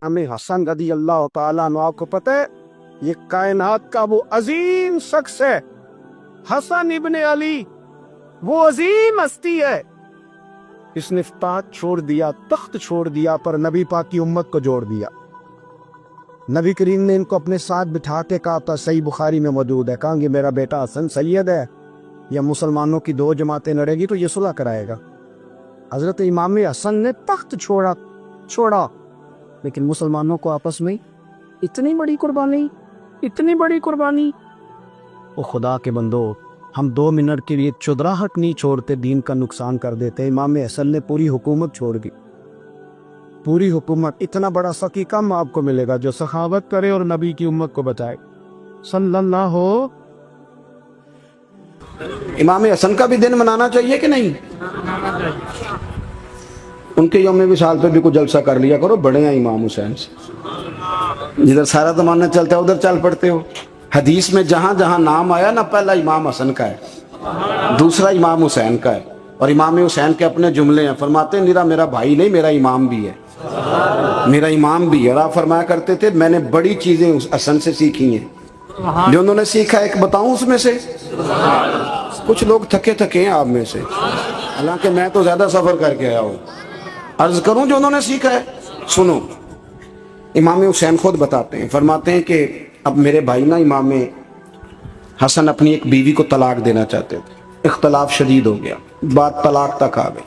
हमें हसन रदी अल्लाह ताला अन्हु को पता है ये कायनात का वो अजीम शख्स है, हसन इब्ने अली, वो अजीम हस्ती है। इसने ताज छोड़ दिया, तख्त छोड़ दिया, पर नबी पाक की उम्मत को जोड़ दिया। नबी करीम ने इनको अपने साथ बिठा के कहा था, सही बुखारी में मौजूद है, कहा कि मेरा बेटा हसन सैयद है, या मुसलमानों की दो जमातें लड़ेगी तो ये सुलह कराएगा। हजरत इमाम हसन ने तख्त छोड़ा, लेकिन मुसलमानों को आपस में इतनी बड़ी कुर्बानी। ओ खुदा के बंदो, हम 2 मिनट के लिए चुदराहट नहीं छोड़ते, दीन का नुकसान कर देते। इमाम हसन ने पूरी हुकूमत छोड़ दी, पूरी हुकूमत। इतना बड़ा सकी कम आपको मिलेगा जो सखावत करे और नबी की उम्मत को बचाए सल्लल्लाहु। इमाम हसन का भी दिन मनाना चाहिए कि नहीं? उनके यौम विसाल पे भी कुछ जलसा कर लिया करो, बड़े हैं इमाम हुसैन से। जिधर सारा ज़माना चलता है उधर चल पड़ते हो। हदीस में जहां जहां नाम आया ना, पहला इमाम हसन का है, दूसरा इमाम हुसैन का है, और इमाम हुसैन के अपने जुमले हैं। फरमाते हैं निरा मेरा भाई नहीं, मेरा इमाम भी है, मेरा इमाम भी है। और आप फरमाया करते थे मैंने बड़ी चीजें उस हसन से सीखी हैं। जो उन्होंने सीखा एक बताऊं उसमें से? कुछ लोग थके हैं आप में से, हालांकि मैं तो ज्यादा सफर करके आया हूं। अर्ज करूं जो उन्होंने सीखा है, सुनो। इमाम हुसैन खुद बताते हैं, फरमाते हैं कि अब मेरे भाई ना इमाम हसन अपनी एक बीवी को तलाक देना चाहते थे, इख्तलाफ शदीद हो गया, बात तलाक तक आ गई।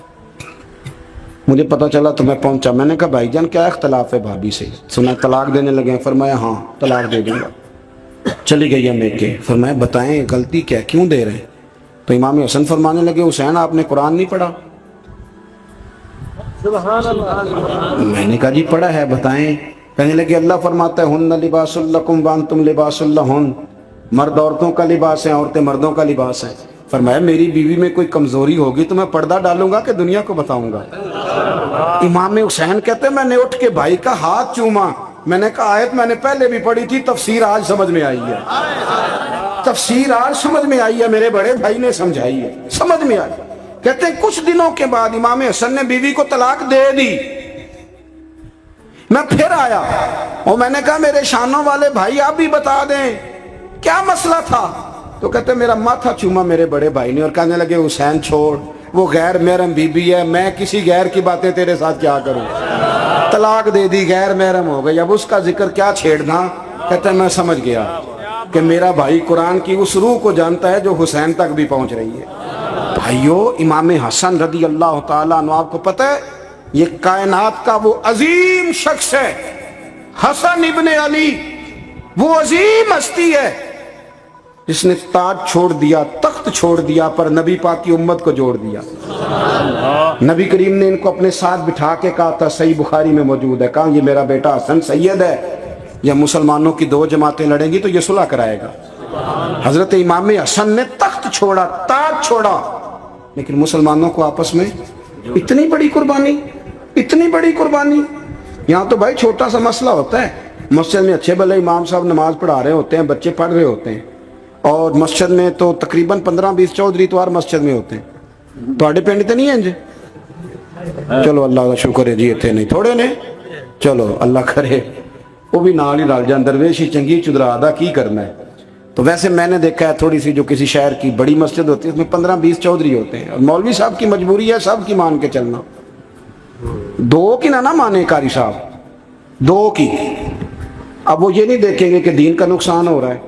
मुझे पता चला तो मैं पहुंचा, मैंने कहा भाईजान क्या इख्तलाफ है भाभी से? सुना तलाक देने लगे हैं। फरमाया हाँ तलाक दे दूंगा। चली गई है मेके। फरमाया बताएं गलती क्या, क्यों दे रहे हैं? तो इमाम हसन फरमाने लगे हुसैन आपने कुरान नहीं पढ़ा? मैंने कहा जी पढ़ा है, बताएं। कहने लगे अल्लाह फरमाता है हुन्ना लिबासुल लकुम व अंतुम लिबासुल लहुन, मर्द औरतों का लिबास है, औरतें मर्दों का लिबास है। फरमाया मेरी बीवी में कोई कमजोरी होगी तो मैं पर्दा डालूंगा कि दुनिया को बताऊंगा? इमाम हुसैन कहते मैंने उठ के भाई का हाथ चूमा। मैंने कहा आयत मैंने पहले भी पढ़ी थी, तफसीर आज समझ में आई है, तफसीर आज समझ में आई है, मेरे बड़े भाई ने समझाई है, समझ में आई। कहते हैं कुछ दिनों के बाद इमाम हसन ने बीवी को तलाक दे दी। मैं फिर आया और मैंने कहा मेरे शानों वाले भाई आप भी बता दें क्या मसला था? तो कहते मेरा माथा चूमा मेरे बड़े भाई ने और कहने लगे हुसैन छोड़, वो गैर महरम बीबी है, मैं किसी गैर की बातें तेरे साथ क्या करूं? तलाक दे दी, गैर महरम हो गई, अब उसका जिक्र क्या छेड़ना? कहते मैं समझ गया कि मेरा भाई कुरान की उस रूह को जानता है जो हुसैन तक भी पहुंच रही है। भाइयों इमाम हसन रदी अल्लाह ताला अन्हु, आपको पता है ये कायनात का वो अजीम शख्स है, हसन इब्ने अली, वो अजीम हस्ती है जिसने ताज छोड़ दिया, तख्त छोड़ दिया, पर नबी पाक की उम्मत को जोड़ दिया। नबी करीम ने इनको अपने साथ बिठा के कहा था, सही बुखारी में मौजूद है, कहा ये मेरा बेटा हसन सैयद है, या मुसलमानों की 2 जमातें लड़ेंगी तो ये सुलह कराएगा। हजरत इमाम हसन ने तख्त छोड़ा, ताज छोड़ा, लेकिन मुसलमानों को आपस में इतनी बड़ी कुर्बानी। यहाँ तो भाई छोटा सा मसला होता है, मस्जिद में अच्छे भले इमाम साहब नमाज पढ़ा रहे होते हैं, बच्चे पढ़ रहे होते हैं, और मस्जिद में तो तकरीबन 15-20 चौधरी इतवार मस्जिद में होते हैं। ਤੁਹਾਡੇ ਪਿੰਡ ਤੇ नहीं है इंज? चलो अल्लाह का शुक्र है जी, इतने नहीं थोड़े ने, चलो अल्लाह करे वो भी नाल ही रल जाए। दरवेश ही चंगी चुदरा दा की करना है। तो वैसे मैंने देखा है थोड़ी सी जो किसी शहर की बड़ी मस्जिद होती है उसमें 15-20 चौधरी होते हैं, और मौलवी साहब की मजबूरी है सब की मान के चलना, 2 की ना माने कारी साहब, 2 की। अब वो ये नहीं देखेंगे कि दीन का नुकसान हो रहा है,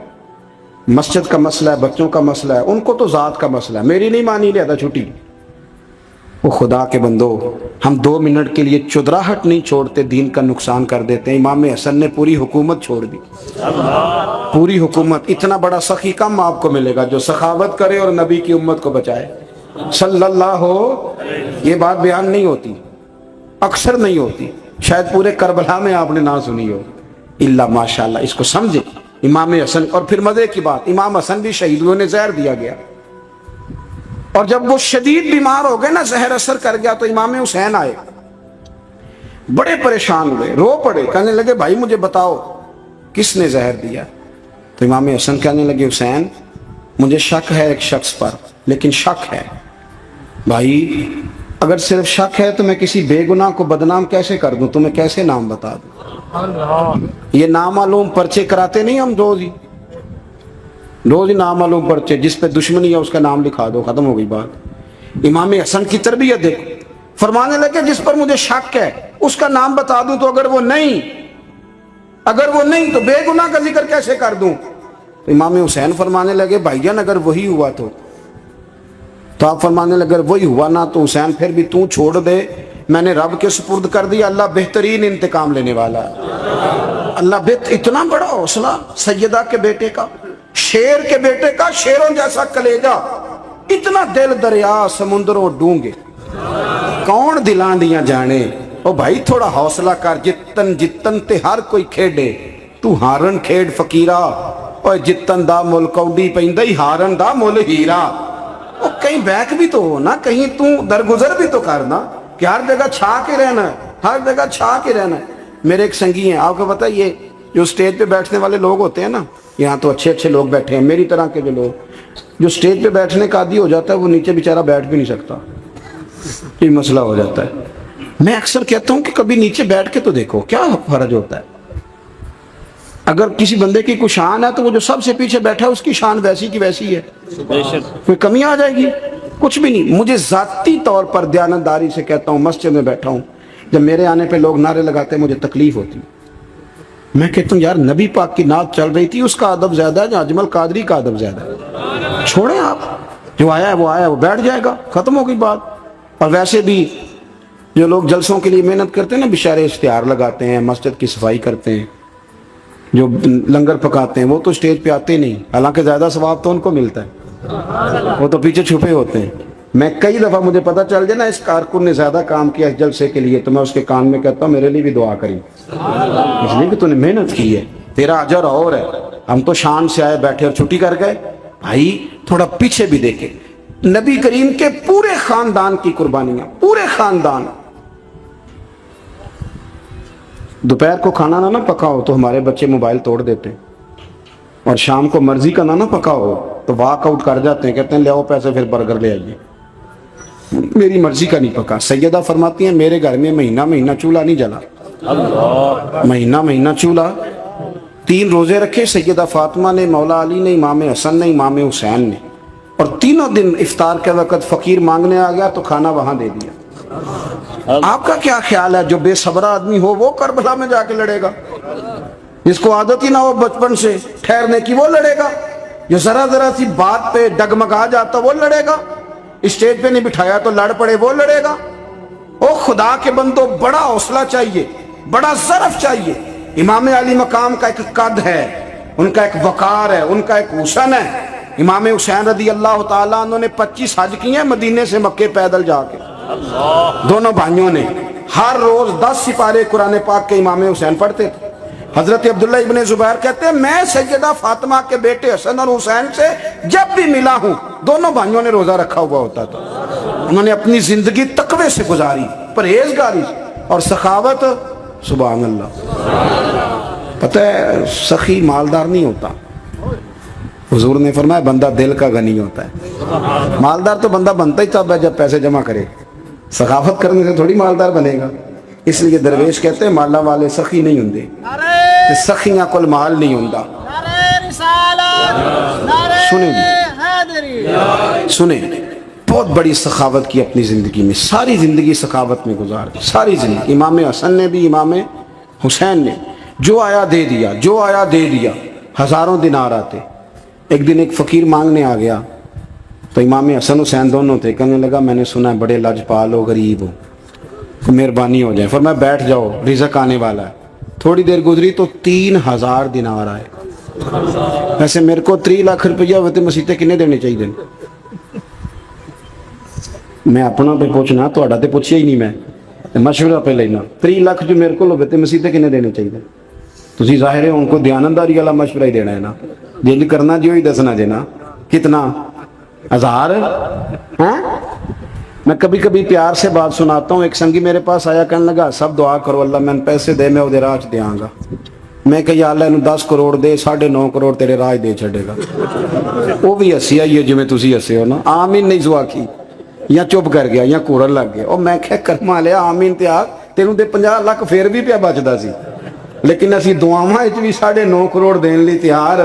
मस्जिद का मसला है, बच्चों का मसला है, उनको तो ज़ात का मसला है, मेरी नहीं मानी लिया था छुट्टी। वो खुदा के बंदो, हम 2 मिनट के लिए चुदराहट नहीं छोड़ते, दीन का नुकसान कर देते हैं। इमाम हसन ने पूरी हुकूमत छोड़ दी, पूरी हुकूमत। इतना बड़ा सखी कम आपको मिलेगा जो सखावत करे और नबी की उम्मत को बचाए सल्लल्लाहु। ये बात बयान नहीं होती, अक्सर नहीं होती, शायद पूरे करबला में आपने ना सुनी हो, इल्ला माशाअल्लाह। इसको समझे इमाम हसन। और फिर मजे की बात, इमाम हसन भी शहीद हुए, जहर दिया गया, और जब वो शदीद बीमार हो गए ना, जहर असर कर गया, तो इमाम हुसैन आए, बड़े परेशान हुए, रो पड़े, कहने लगे भाई मुझे बताओ किसने जहर दिया? तो इमाम हसन कहने लगे हुसैन मुझे शक है एक शख्स पर, लेकिन शक है भाई, اگر صرف شک ہے تو میں کسی بے گناہ کو بدنام کیسے کر دوں؟ تمہیں کیسے نام بتا دوں؟ یہ نامعلوم پرچے کراتے نہیں ہم روز ہی نامعلوم پرچے، جس پہ دشمنی ہے اس کا نام لکھا دو، ختم ہو گئی بات۔ امام حسن کی تربیت دیکھو، فرمانے لگے جس پر مجھے شک ہے اس کا نام بتا دوں، تو اگر وہ نہیں تو بے گناہ کا ذکر کیسے کر دوں؟ تو امام حسین فرمانے لگے بھائی جان اگر وہی ہوا تو آپ فرمانے لگے اگر وہی ہوا نا تو حسین پھر بھی تو چھوڑ دے، میں نے رب کے سپرد کر دیا، اللہ بہترین انتقام لینے والا ہے۔ اللہ اتنا بڑا حوصلہ سیدہ کے بیٹے کا، شیر کے بیٹے کا، شیروں جیسا کلیجہ، اتنا دل دریا سمندروں ڈونگے، کون دلان دیاں جانے۔ او بھائی تھوڑا حوصلہ کر، جتن تے ہر کوئی کھیڈے، تو ہارن کھیڈ فقیرہ، اور جتن دا مل کوڈی پیندی، ہارن دا مل ہیرا۔ او کہیں بیک بھی تو ہو نا، کہیں تو درگزر بھی تو کرنا، کہ ہر جگہ چھا کے رہنا ہے، ہر جگہ چھا کے رہنا ہے۔ میرے ایک سنگی ہیں، آپ کو پتہ یہ جو سٹیج پہ بیٹھنے والے لوگ ہوتے ہیں نا، یہاں تو اچھے لوگ بیٹھے ہیں، میری طرح کے جو لوگ جو سٹیج پہ بیٹھنے کا عادی ہو جاتا ہے وہ نیچے بیچارہ بیٹھ بھی نہیں سکتا، یہ مسئلہ ہو جاتا ہے۔ میں اکثر کہتا ہوں کہ کبھی نیچے بیٹھ کے تو دیکھو کیا فرج ہوتا ہے۔ اگر کسی بندے کی کوئی شان ہے تو وہ جو سب سے پیچھے بیٹھا ہے اس کی شان ویسی کی ویسی ہے، کوئی کمی آ جائے گی؟ کچھ بھی نہیں۔ مجھے ذاتی طور پر دیانتداری سے کہتا ہوں، مسجد میں بیٹھا ہوں، جب میرے آنے پہ لوگ نعرے لگاتے ہیں مجھے تکلیف ہوتی، میں کہتا ہوں یار نبی پاک کی نعت چل رہی تھی، اس کا ادب زیادہ ہے یا اجمل قادری کا ادب زیادہ ہے؟ چھوڑیں آپ، جو آیا ہے وہ بیٹھ جائے گا، ختم ہو گئی بات۔ اور ویسے بھی جو لوگ جلسوں کے لیے محنت کرتے ہیں نا، بیچارے اشتہار لگاتے ہیں، مسجد کی صفائی کرتے ہیں، جو لنگر پکاتے ہیں، وہ تو اسٹیج پہ آتے نہیں، حالانکہ زیادہ ثواب تو ان کو ملتا ہے، وہ تو پیچھے چھپے ہوتے ہیں۔ میں کئی دفعہ مجھے پتہ چل جائے نا اس کارکن نے زیادہ کام کیا اس جلسے کے لیے، تو میں اس کے کان میں کہتا ہوں میرے لیے بھی دعا کری، اس لیے کہ تو نے محنت کی ہے، تیرا اجر اور ہے۔ ہم تو شان سے آئے بیٹھے اور چھٹی کر گئے۔ بھائی تھوڑا پیچھے بھی دیکھیں، نبی کریم کے پورے خاندان کی قربانیاں، پورے خاندان۔ دوپہر کو کھانا نہ پکا ہو تو ہمارے بچے موبائل توڑ دیتے ہیں، اور شام کو مرضی کا نہ پکا ہو تو واک آؤٹ کر جاتے ہیں، کہتے ہیں لے آؤ پیسے پھر برگر لے آئیے، میری مرضی کا نہیں پکا۔ سیدہ فرماتی ہیں میرے گھر میں مہینہ چولہا نہیں جلا، مہینہ چولہا، 3 روزے رکھے سیدہ فاطمہ نے، مولا علی نے، امام حسن نے، امام حسین نے، اور تینوں دن افطار کے وقت فقیر مانگنے آ گیا تو کھانا وہاں دے دیا۔ آپ کا کیا خیال ہے جو بے صبرہ آدمی ہو وہ کربلا میں جا کے لڑے گا؟ جس کو عادت ہی نہ ہو بچپن سے ٹھہرنے کی وہ لڑے گا؟ جو ذرا سی بات پہ ڈگمگا جاتا وہ لڑے گا؟ اسٹیج پہ نہیں بٹھایا تو لڑ پڑے وہ لڑے گا؟ او خدا کے بندو، بڑا حوصلہ چاہیے، بڑا ظرف چاہیے۔ امام علی مقام کا ایک قد ہے، ان کا ایک وقار ہے، ان کا ایک حسن ہے۔ امام حسین رضی اللہ تعالیٰ عنہ نے 25 حج کیے ہیں مدینے سے مکے پیدل جا کے، دونوں بھائیوں نے۔ ہر روز 10 سپارے قرآن پاک کے امام حسین پڑھتے تھے۔ حضرت عبداللہ ابن زبیر کہتے ہیں میں سیدہ فاطمہ کے بیٹے حسن اور حسین سے جب بھی ملا ہوں دونوں بھائیوں نے روزہ رکھا ہوا ہوتا تھا۔ انہوں نے اپنی زندگی تقوی سے گزاری، پرہیزگاری اور سخاوت۔ سبحان اللہ۔ پتہ ہے سخی مالدار نہیں ہوتا، حضور نے فرمایا بندہ دل کا غنی ہوتا ہے۔ مالدار تو بندہ بنتا ہی تب ہے جب پیسے جمع کرے، سخاوت کرنے سے تھوڑی مالدار بنے گا۔ اس لیے درویش کہتے ہیں مالا والے سخی نہیں ہوندے، سخیاں کل مال نہیں ہوندا۔ سنیں جی، سنیں، بہت بڑی سخاوت کی اپنی زندگی میں، ساری زندگی سخاوت میں گزار دی، ساری زندگی۔ امام حسن نے بھی، امام حسین نے، جو آیا دے دیا، جو آیا دے دیا، ہزاروں دینار آتے۔ ایک دن ایک فقیر مانگنے آ گیا تو امام حسن حسین دونوں تھے، کہنے لگا میں نے سنا ہے بڑے لاجپال ہو، غریب ہو، مہربانی ہو جائے۔ فرمایا بیٹھ جاؤ، رزق آنے والا ہے۔ تھوڑی دیر گزری تو 3000 دینار آئے۔ ویسے میرے کو 3 لاکھ روپیہ ہوتے مسیطے کنے دینے چاہیے؟ میں اپنا پہ پوچھنا، تھوڑا تے پوچھیا ہی نہیں، میں مشورہ پہ لینا۔ 3 لاکھ جو میرے کو ہوتے مسیطے کنے دینے چاہیے؟ تسی ظاہر ہے ان کو دیانتداری والا مشورہ ہی دینا ہے نا، جی کرنا جو ہی دسنا دینا۔ کتنا؟ 1000؟ میں کبھی کبھی پیار سے بات سناتا ہوں۔ ایک سنگی میرے پاس آیا، کہنے لگا سب دعا کرو اللہ میں پیسے دے، میں وہ راج دیاں گا۔ میں کہ یا اللہ انہوں 10 کروڑ دے، 9.5 کروڑ تیرے راج دے چھڑے گا۔ وہ بھی ہسی آئی ہے جی میں تسی ہسے ہو نا، آمین نہیں سوا کی۔ ਜਾਂ ਚੁੱਪ ਕਰ ਗਿਆ ਜਾਂ ਕੋਰਨ ਲੱਗ ਗਿਆ। ਉਹ ਮੈਂ ਕਿਹਾ ਕਰਮਾਂ ਲਿਆ ਆਮੀਨ ਤੇ ਆ, ਤੈਨੂੰ ਤੇ 50 ਲੱਖ ਫੇਰ ਵੀ ਪਿਆ ਬਚਦਾ ਸੀ, ਲੇਕਿਨ ਅਸੀਂ ਦੁਆਵਾਂ ਵਿੱਚ ਵੀ 9.5 ਕਰੋੜ ਦੇਣ ਲਈ ਤਿਆਰ,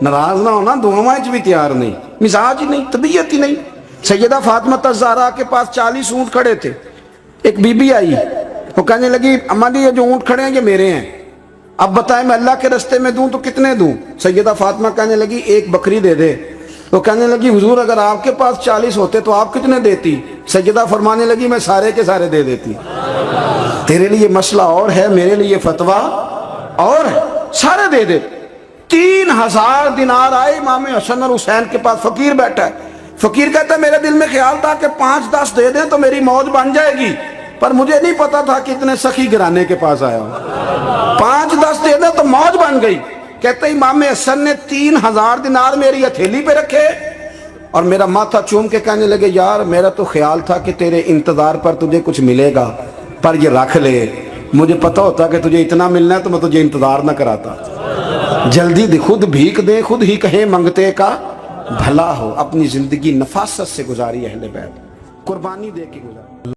ਨਾਰਾਜ਼ ਨਾ होना, दुआओं भी तैयार नहीं, मिजाज ही नहीं, तबीयत ही नहीं। सैयदा फातिमा ज़हरा के पास 40 ऊँट खड़े थे। एक बीबी आई, वो कहने लगी अम्मा जी ये जो ऊँट खड़े हैं ये मेरे हैं, अब बताएं मैं अल्लाह के रास्ते में दूं तो कितने दूं? सैयदा फातिमा कहने लगी एक बकरी दे दे। वो कहने लगी हुजूर अगर आपके पास 40 होते तो आप कितने देती? सैयदा फरमाने लगी मैं सारे के सारे दे देती। तेरे लिए मसला और है, मेरे लिए फतवा और है, सारे दे दे। 3000 दिनार आए इमाम हसन और हुसैन के पास, फकीर बैठा है। फकीर कहता है मेरे दिल में ख्याल था कि 5-10 दे दें तो मेरी मौज बन जाएगी, पर मुझे नहीं पता था कि इतने सखी घराने के पास आया हूं। 5-10 दे दें तो मौज बन गई। कहते इमाम हसन ने 3000 दिनार मेरी हथेली पे रखे और मेरा माथा चूम के कहने लगे यार मेरा तो ख्याल था कि तेरे इंतजार पर तुझे कुछ मिलेगा, पर ये रख ले, मुझे पता होता कि तुझे इतना मिलना है तो मैं तुझे इंतजार न कराता। जल्दी दे, खुद भीख दे, खुद ही कहे मंगते का भला हो। अपनी जिंदगी नफासत से गुजारी अहले बैत, कुर्बानी दे के गुजारी।